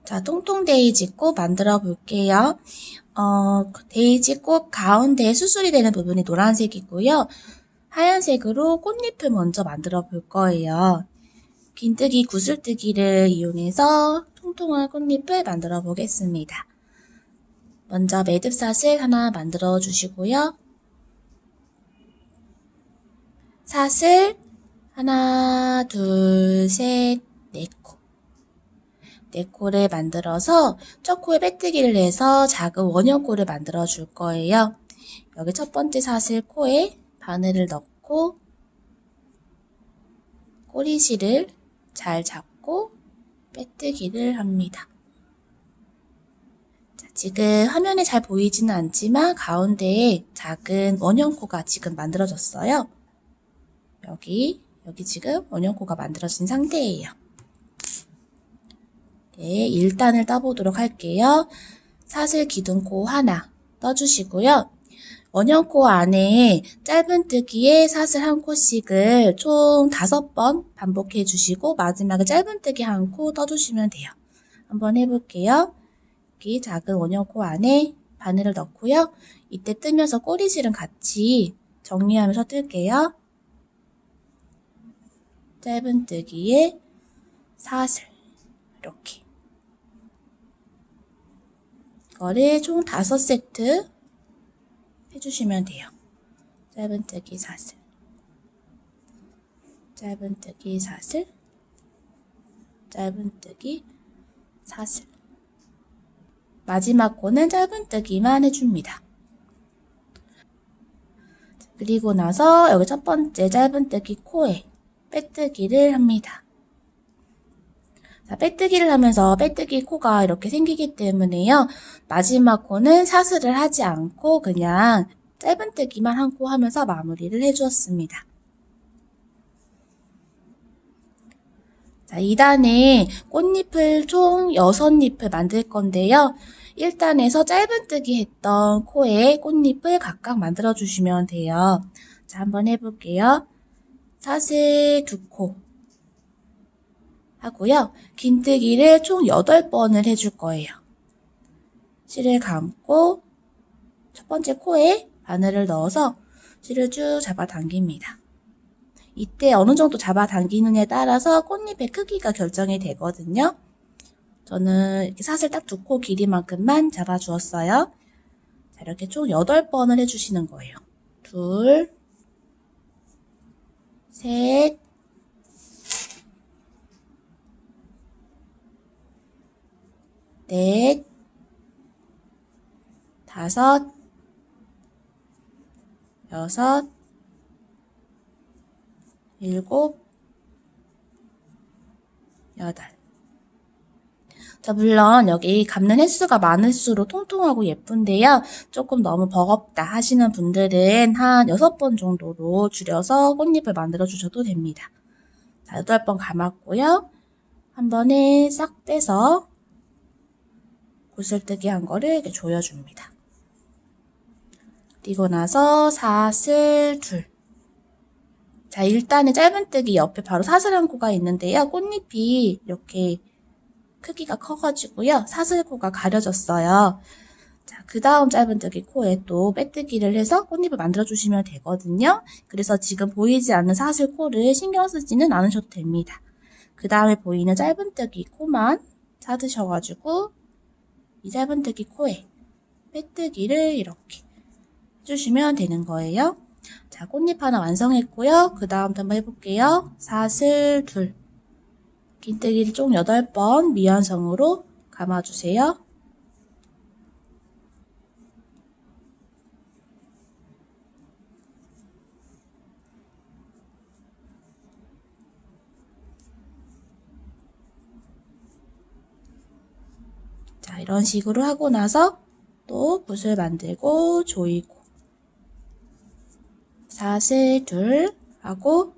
자, 통통 데이지꽃 만들어 볼게요. 데이지꽃 가운데 수술이 되는 부분이 노란색이고요. 하얀색으로 꽃잎을 먼저 만들어 볼 거예요. 긴뜨기 구슬뜨기를 이용해서 통통한 꽃잎을 만들어 보겠습니다. 먼저 매듭사슬 하나 만들어 주시고요. 사슬 하나, 둘, 셋, 네 코. 네 코를 만들어서 첫 코에 빼뜨기를 해서 작은 원형코를 만들어 줄 거예요. 여기 첫 번째 사슬 코에 바늘을 넣고 꼬리실을 잘 잡고 빼뜨기를 합니다. 자, 지금 화면에 잘 보이지는 않지만 가운데에 작은 원형코가 지금 만들어졌어요. 여기 지금 원형코가 만들어진 상태예요. 네, 1단을 떠보도록 할게요. 사슬 기둥코 하나 떠주시고요. 원형코 안에 짧은뜨기에 사슬 한 코씩을 총 5번 반복해 주시고 마지막에 짧은뜨기 한 코 떠주시면 돼요. 한번 해볼게요. 여기 작은 원형코 안에 바늘을 넣고요. 이때 뜨면서 꼬리실은 같이 정리하면서 뜰게요. 짧은뜨기에 사슬 이렇게 이거를 총 5세트 해주시면 돼요. 짧은뜨기 사슬, 짧은뜨기 사슬, 짧은뜨기 사슬. 마지막 코는 짧은뜨기만 해줍니다. 그리고 나서 여기 첫 번째 짧은뜨기 코에 빼뜨기를 합니다. 자, 빼뜨기를 하면서 빼뜨기 코가 이렇게 생기기 때문에요. 마지막 코는 사슬을 하지 않고 그냥 짧은뜨기만 한 코 하면서 마무리를 해주었습니다. 자, 2단에 꽃잎을 총 6잎을 만들 건데요. 1단에서 짧은뜨기 했던 코에 꽃잎을 각각 만들어 주시면 돼요. 자, 한번 해볼게요. 사슬 2코 하고요. 긴뜨기를 총 8번을 해줄 거예요. 실을 감고 첫 번째 코에 바늘을 넣어서 실을 쭉 잡아당깁니다. 이때 어느 정도 잡아당기느냐에 따라서 꽃잎의 크기가 결정이 되거든요. 저는 이렇게 사슬 딱 2코 길이만큼만 잡아주었어요. 자, 이렇게 총 8번을 해주시는 거예요. 둘, 셋, 넷, 다섯, 여섯, 일곱, 여덟. 자, 물론 여기 감는 횟수가 많을수록 통통하고 예쁜데요. 조금 너무 버겁다 하시는 분들은 한 6번 정도로 줄여서 꽃잎을 만들어 주셔도 됩니다. 자, 8번 감았고요. 한 번에 싹 빼서 구슬뜨기 한 거를 이렇게 조여줍니다. 그리고 나서 사슬 둘. 자, 일단은 짧은뜨기 옆에 바로 사슬 한 코가 있는데요. 꽃잎이 이렇게 크기가 커가지고요. 사슬코가 가려졌어요. 자, 그 다음 짧은뜨기 코에 또 빼뜨기를 해서 꽃잎을 만들어주시면 되거든요. 그래서 지금 보이지 않는 사슬코를 신경 쓰지는 않으셔도 됩니다. 그 다음에 보이는 짧은뜨기 코만 찾으셔가지고 이 짧은뜨기 코에 빼뜨기를 이렇게 해주시면 되는 거예요. 자, 꽃잎 하나 완성했고요. 그 다음부터 한번 해볼게요. 사슬 둘. 긴뜨기를 총 8번 미완성으로 감아주세요. 자, 이런 식으로 하고 나서 또 붓을 만들고 조이고 사슬 둘 하고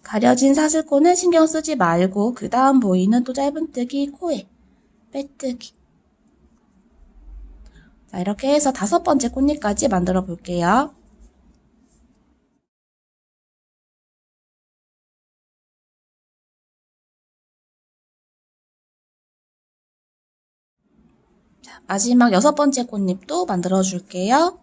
가려진 사슬코는 신경 쓰지 말고 그 다음 보이는 또 짧은뜨기 코에 빼뜨기. 자, 이렇게 해서 5번째 꽃잎까지 만들어 볼게요. 자, 마지막 6번째 꽃잎도 만들어 줄게요.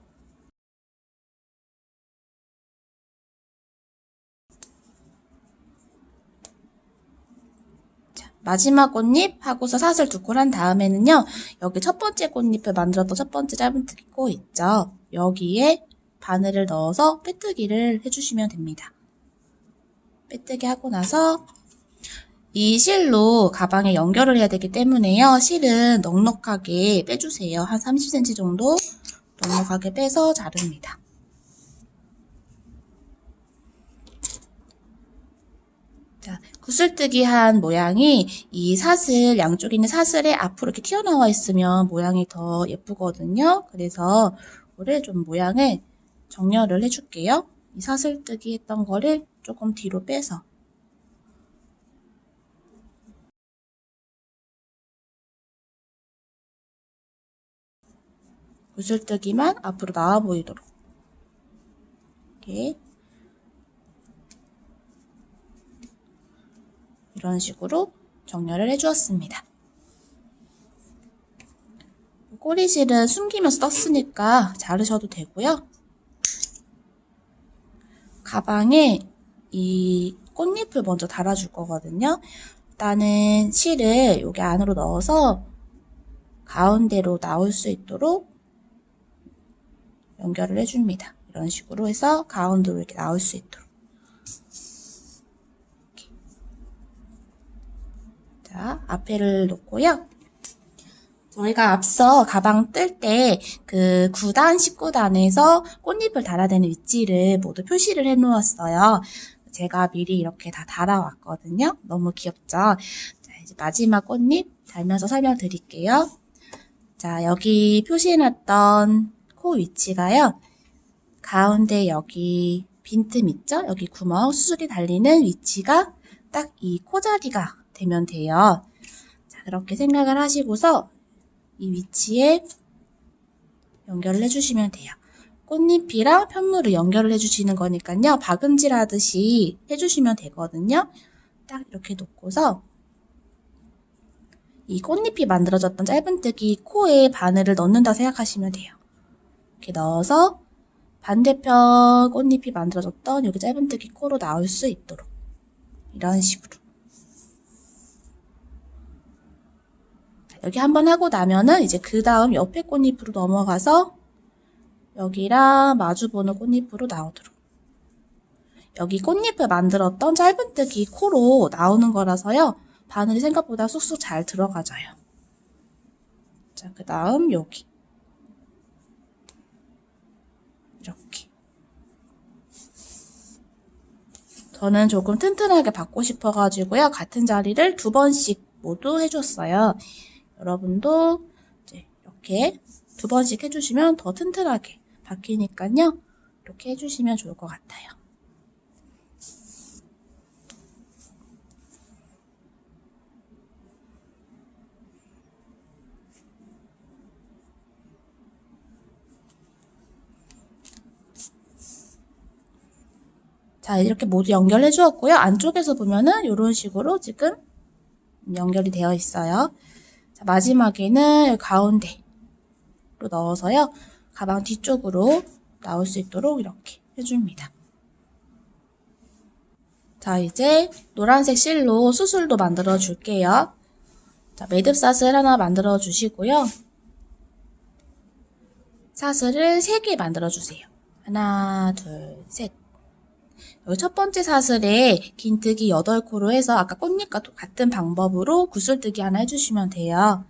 마지막 꽃잎 하고서 사슬 2코 한 다음에는요. 여기 첫 번째 꽃잎을 만들었던 첫 번째 짧은뜨기 코 있죠. 여기에 바늘을 넣어서 빼뜨기를 해주시면 됩니다. 빼뜨기 하고 나서 이 실로 가방에 연결을 해야 되기 때문에요. 실은 넉넉하게 빼주세요. 한 30cm 정도 넉넉하게 빼서 자릅니다. 자, 구슬뜨기 한 모양이 이 사슬, 양쪽에 있는 사슬에 앞으로 이렇게 튀어나와 있으면 모양이 더 예쁘거든요. 그래서 이거를 좀 모양을 정렬을 해줄게요. 이 사슬뜨기 했던 거를 조금 뒤로 빼서 구슬뜨기만 앞으로 나와 보이도록 이렇게 이런 식으로 정렬을 해주었습니다. 꼬리실은 숨기면서 떴으니까 자르셔도 되고요. 가방에 이 꽃잎을 먼저 달아줄 거거든요. 일단은 실을 여기 안으로 넣어서 가운데로 나올 수 있도록 연결을 해줍니다. 이런 식으로 해서 가운데로 이렇게 나올 수 있도록. 자, 앞에를 놓고요. 저희가 앞서 가방 뜰 때 그 9단, 19단에서 꽃잎을 달아야 되는 위치를 모두 표시를 해 놓았어요. 제가 미리 이렇게 다 달아왔거든요. 너무 귀엽죠? 자, 이제 마지막 꽃잎 달면서 설명드릴게요. 자, 여기 표시해놨던 코 위치가요. 가운데 여기 빈틈 있죠? 여기 구멍, 수술이 달리는 위치가 딱 이 코자리가 되면 돼요. 자, 그렇게 생각을 하시고서 이 위치에 연결을 해주시면 돼요. 꽃잎이랑 편물을 연결을 해주시는 거니까요. 박음질 하듯이 해주시면 되거든요. 딱 이렇게 놓고서 이 꽃잎이 만들어졌던 짧은뜨기 코에 바늘을 넣는다 생각하시면 돼요. 이렇게 넣어서 반대편 꽃잎이 만들어졌던 여기 짧은뜨기 코로 나올 수 있도록 이런 식으로 여기 한번 하고 나면은 이제 그 다음 옆에 꽃잎으로 넘어가서 여기랑 마주보는 꽃잎으로 나오도록 여기 꽃잎을 만들었던 짧은뜨기 코로 나오는 거라서요. 바늘이 생각보다 쑥쑥 잘 들어가져요. 자, 그 다음 여기 이렇게 저는 조금 튼튼하게 받고 싶어가지고요. 같은 자리를 2번씩 모두 해줬어요. 여러분도 이제 이렇게 2번씩 해주시면 더 튼튼하게 박히니까요. 이렇게 해주시면 좋을 것 같아요. 자, 이렇게 모두 연결해 주었고요. 안쪽에서 보면은 이런 식으로 지금 연결이 되어 있어요. 자, 마지막에는 여기 가운데로 넣어서요. 가방 뒤쪽으로 나올 수 있도록 이렇게 해줍니다. 자, 이제 노란색 실로 수술도 만들어 줄게요. 자, 매듭사슬 하나 만들어 주시고요. 사슬을 3개 만들어 주세요. 하나, 둘, 셋. 여기 첫 번째 사슬에 긴뜨기 8코로 해서 아까 꽃잎과 같은 방법으로 구슬뜨기 하나 해주시면 돼요.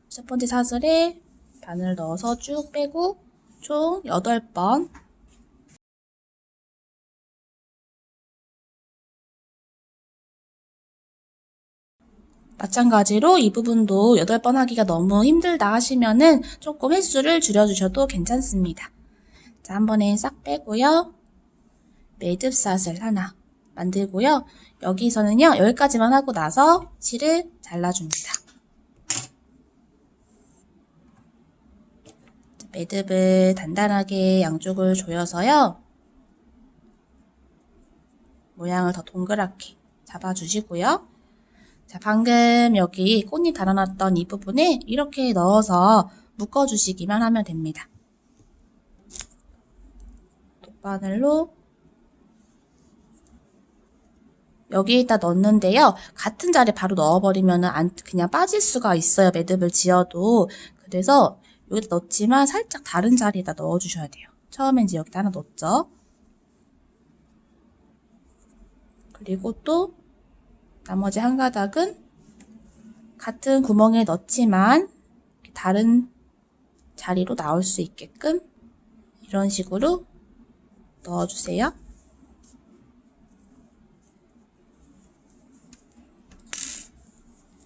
첫 번째 사슬에 바늘 넣어서 쭉 빼고 총 8번. 마찬가지로 이 부분도 8번 하기가 너무 힘들다 하시면은 조금 횟수를 줄여주셔도 괜찮습니다. 자, 한 번에 싹 빼고요. 매듭사슬 하나 만들고요. 여기서는요, 여기까지만 하고 나서 실을 잘라줍니다. 매듭을 단단하게 양쪽을 조여서요. 모양을 더 동그랗게 잡아주시고요. 자, 방금 여기 꽃잎 달아놨던 이 부분에 이렇게 넣어서 묶어주시기만 하면 됩니다. 돗바늘로 여기에다 넣는데요. 같은 자리에 바로 넣어버리면 그냥 빠질 수가 있어요. 매듭을 지어도. 그래서 여기다 넣지만 살짝 다른 자리에다 넣어주셔야 돼요. 처음엔 이제 여기다 하나 넣었죠. 그리고 또 나머지 한 가닥은 같은 구멍에 넣지만 다른 자리로 나올 수 있게끔 이런 식으로 넣어주세요.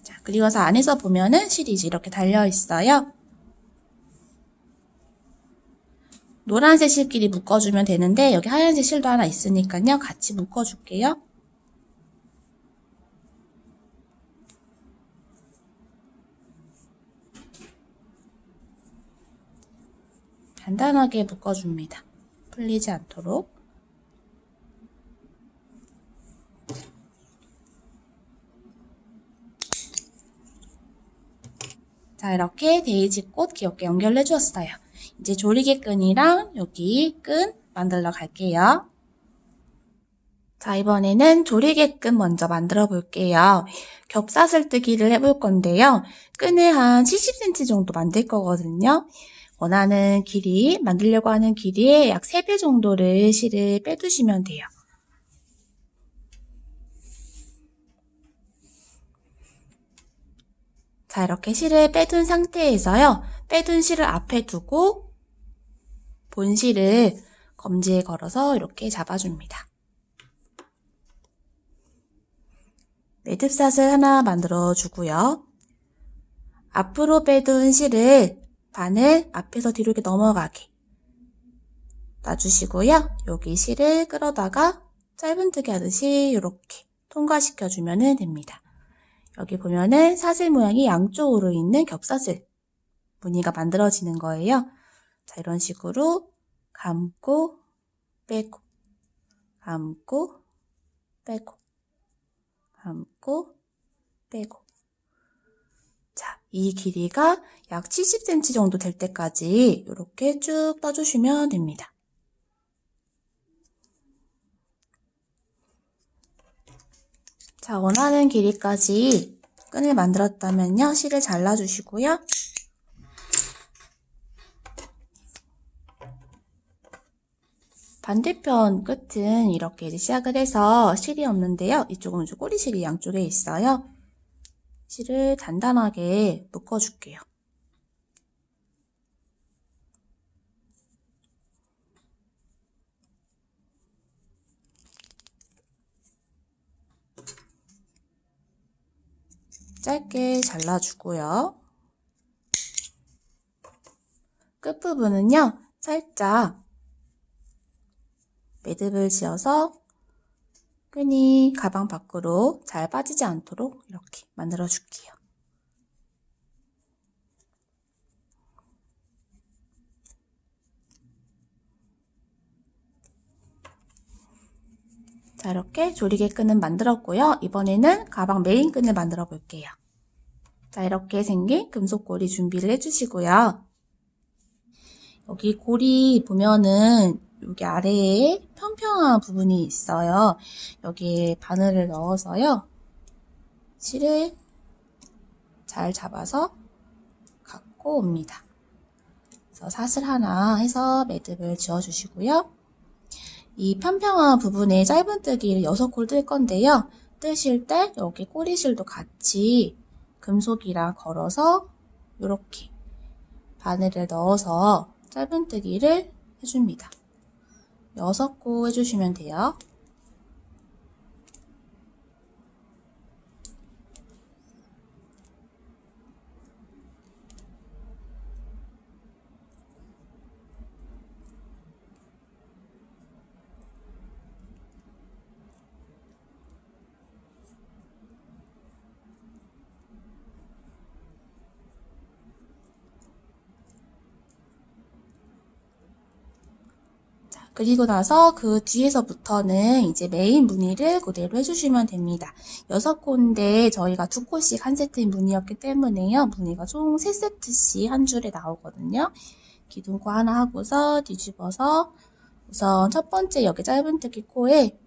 자, 그리고 나서 안에서 보면은 실이 이제 이렇게 달려 있어요. 노란색 실끼리 묶어주면 되는데 여기 하얀색 실도 하나 있으니까요. 같이 묶어줄게요. 간단하게 묶어줍니다. 풀리지 않도록. 자, 이렇게 데이지꽃 귀엽게 연결해 주었어요. 이제 조리개끈이랑 여기 끈 만들러 갈게요. 자, 이번에는 조리개끈 먼저 만들어 볼게요. 겹사슬뜨기를 해볼 건데요. 끈을 한 70cm 정도 만들 거거든요. 원하는 길이, 만들려고 하는 길이의 약 3배 정도를 실을 빼두시면 돼요. 자, 이렇게 실을 빼둔 상태에서요. 빼둔 실을 앞에 두고 본 실을 검지에 걸어서 이렇게 잡아줍니다. 매듭사슬 하나 만들어 주고요. 앞으로 빼둔 실을 바늘 앞에서 뒤로 이렇게 넘어가게 놔주시고요. 여기 실을 끌어다가 짧은뜨기 하듯이 이렇게 통과시켜주면 됩니다. 여기 보면은 사슬 모양이 양쪽으로 있는 겹사슬 무늬가 만들어지는 거예요. 자, 이런 식으로 감고 빼고 감고 빼고 감고 빼고. 자, 이 길이가 약 70cm 정도 될 때까지 이렇게 쭉 떠주시면 됩니다. 자, 원하는 길이까지 끈을 만들었다면요, 실을 잘라주시고요. 반대편 끝은 이렇게 이제 시작을 해서 실이 없는데요. 이쪽은 이제 꼬리실이 양쪽에 있어요. 실을 단단하게 묶어줄게요. 짧게 잘라주고요. 끝부분은요, 살짝 매듭을 지어서 끈이 가방 밖으로 잘 빠지지 않도록 이렇게 만들어 줄게요. 자, 이렇게 조리개 끈은 만들었고요. 이번에는 가방 메인 끈을 만들어 볼게요. 자, 이렇게 생긴 금속고리 준비를 해주시고요. 여기 고리 보면은 여기 아래에 평평한 부분이 있어요. 여기에 바늘을 넣어서요. 실을 잘 잡아서 갖고 옵니다. 그래서 사슬 하나 해서 매듭을 지어주시고요. 이 평평한 부분에 짧은뜨기를 6콜 뜰 건데요. 뜨실 때 여기 꼬리실도 같이 금속이랑 걸어서 이렇게 바늘을 넣어서 짧은뜨기를 해줍니다. 6코 해주시면 돼요. 그리고 나서 그 뒤에서부터는 이제 메인 무늬를 그대로 해주시면 됩니다. 6코인데 저희가 2코씩 한 세트의 무늬였기 때문에요. 무늬가 총 3세트씩 한 줄에 나오거든요. 기둥코 하나 하고서 뒤집어서 우선 첫 번째 여기 짧은뜨기 코에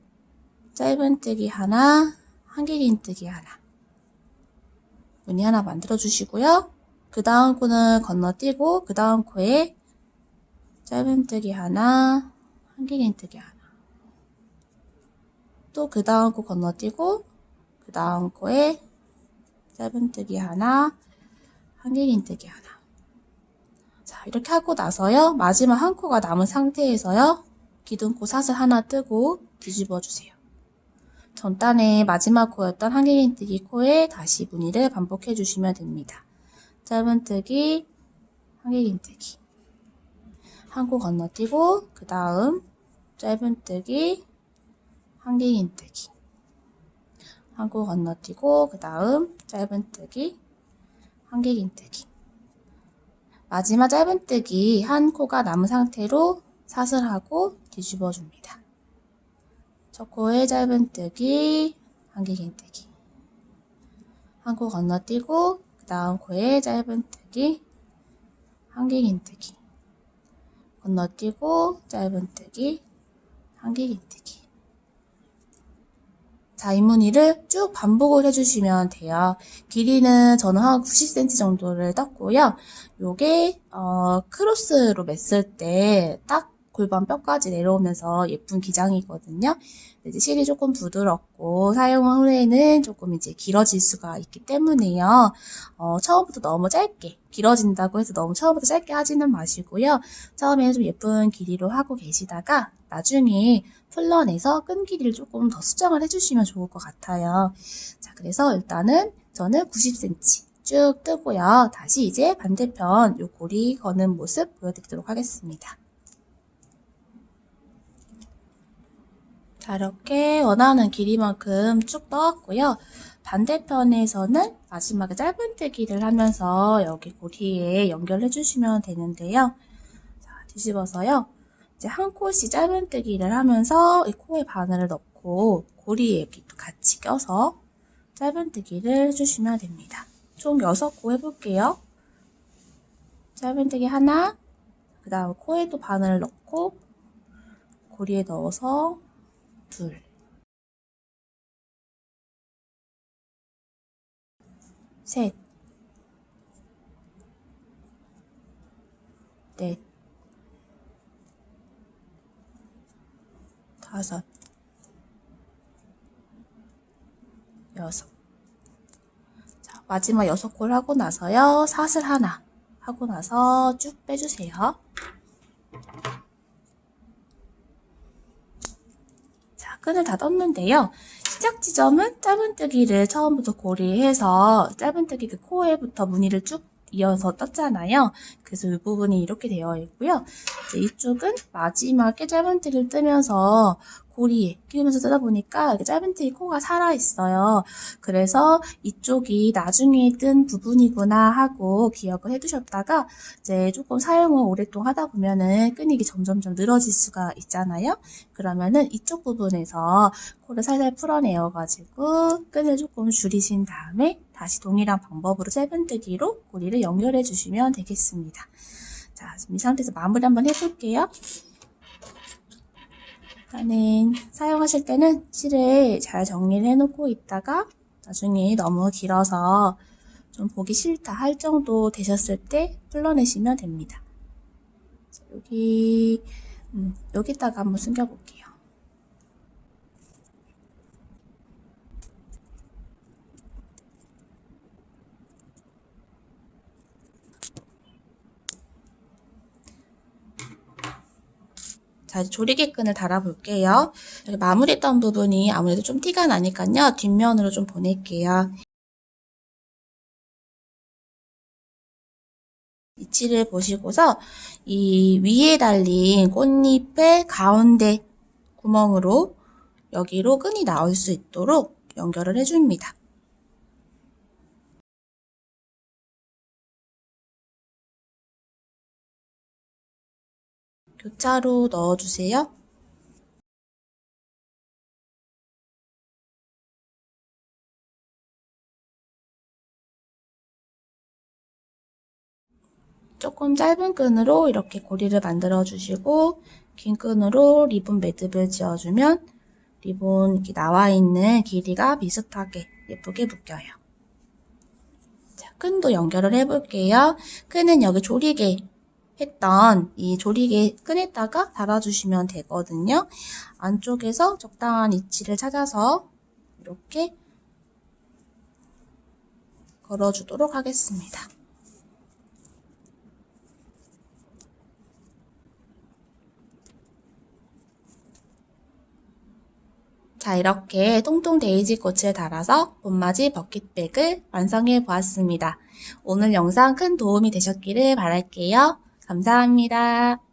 짧은뜨기 하나, 한길긴뜨기 하나 무늬 하나 만들어 주시고요. 그 다음 코는 건너뛰고 그 다음 코에 짧은뜨기 하나, 한길긴뜨기 하나. 또 그 다음 코 건너뛰고 그 다음 코에 짧은뜨기 하나, 한길긴뜨기 하나. 자, 이렇게 하고 나서요. 마지막 한 코가 남은 상태에서요. 기둥코 사슬 하나 뜨고 뒤집어 주세요. 전단의 마지막 코였던 한길긴뜨기 코에 다시 무늬를 반복해 주시면 됩니다. 짧은뜨기, 한길긴뜨기. 한 코 건너뛰고 그 다음 짧은뜨기, 한길긴뜨기. 한 코 건너뛰고 그 다음 짧은뜨기, 한길긴뜨기. 마지막 짧은뜨기 한 코가 남은 상태로 사슬하고 뒤집어 줍니다. 첫 코에 짧은뜨기, 한길긴뜨기. 한 코 건너뛰고 그 다음 코에 짧은뜨기, 한길긴뜨기. 건너뛰고 짧은뜨기, 한길긴뜨기. 자, 이 무늬를 쭉 반복을 해주시면 돼요. 길이는 저는 한 90cm 정도를 떴고요. 요게 크로스로 맸을 때 딱 골반 뼈까지 내려오면서 예쁜 기장이거든요. 이제 실이 조금 부드럽고 사용 후에는 조금 이제 길어질 수가 있기 때문에요. 처음부터 너무 짧게 길어진다고 해서 너무 처음부터 짧게 하지는 마시고요. 처음에는 좀 예쁜 길이로 하고 계시다가 나중에 풀러내서 끈 길이를 조금 더 수정을 해주시면 좋을 것 같아요. 자, 그래서 일단은 저는 90cm 쭉 뜨고요. 다시 이제 반대편 요 고리 거는 모습 보여드리도록 하겠습니다. 자, 이렇게 원하는 길이만큼 쭉 떠왔고요. 반대편에서는 마지막에 짧은뜨기를 하면서 여기 고리에 연결해 주시면 되는데요. 자, 뒤집어서요. 이제 한 콧씩 짧은뜨기를 하면서 이 코에 바늘을 넣고 고리에 이렇게 같이 껴서 짧은뜨기를 해주시면 됩니다. 총 6코 해볼게요. 짧은뜨기 하나, 그 다음 코에도 바늘을 넣고 고리에 넣어서 둘, 셋, 넷, 다섯, 여섯. 자, 마지막 6콜 하고 나서요. 사슬 하나 하고 나서 쭉 빼주세요. 자, 끈을 다 떴는데요. 시작 지점은 짧은뜨기를 처음부터 고리해서 짧은뜨기 그 코에부터 무늬를 쭉 이어서 떴잖아요. 그래서 이 부분이 이렇게 되어 있고요. 이쪽은 마지막에 짧은뜨기를 뜨면서 고리에 끼우면서 뜨다 보니까 짧은뜨기 코가 살아있어요. 그래서 이쪽이 나중에 뜬 부분이구나 하고 기억을 해두셨다가 이제 조금 사용을 오랫동안 하다 보면은 끈이 점점점 늘어질 수가 있잖아요. 그러면은 이쪽 부분에서 코를 살살 풀어내어가지고 끈을 조금 줄이신 다음에 다시 동일한 방법으로 짧은뜨기로 고리를 연결해 주시면 되겠습니다. 자, 지금 이 상태에서 마무리 한번 해볼게요. 일단은 사용하실 때는 실을 잘 정리를 해놓고 있다가 나중에 너무 길어서 좀 보기 싫다 할 정도 되셨을 때 풀러내시면 됩니다. 자, 여기다가 한번 숨겨볼게요. 자, 이제 조리개 끈을 달아볼게요. 여기 마무리했던 부분이 아무래도 좀 티가 나니까요. 뒷면으로 좀 보낼게요. 위치를 보시고서 이 위에 달린 꽃잎의 가운데 구멍으로 여기로 끈이 나올 수 있도록 연결을 해줍니다. 교차로 넣어주세요. 조금 짧은 끈으로 이렇게 고리를 만들어 주시고 긴 끈으로 리본 매듭을 지어주면 리본 이렇게 나와 있는 길이가 비슷하게 예쁘게 묶여요. 자, 끈도 연결을 해볼게요. 끈은 여기 조리개 했던 이 조리개 끈에다가 달아주시면 되거든요. 안쪽에서 적당한 위치를 찾아서 이렇게 걸어주도록 하겠습니다. 자, 이렇게 통통 데이지 꽃을 달아서 봄맞이 버킷백을 완성해 보았습니다. 오늘 영상 큰 도움이 되셨기를 바랄게요. 감사합니다.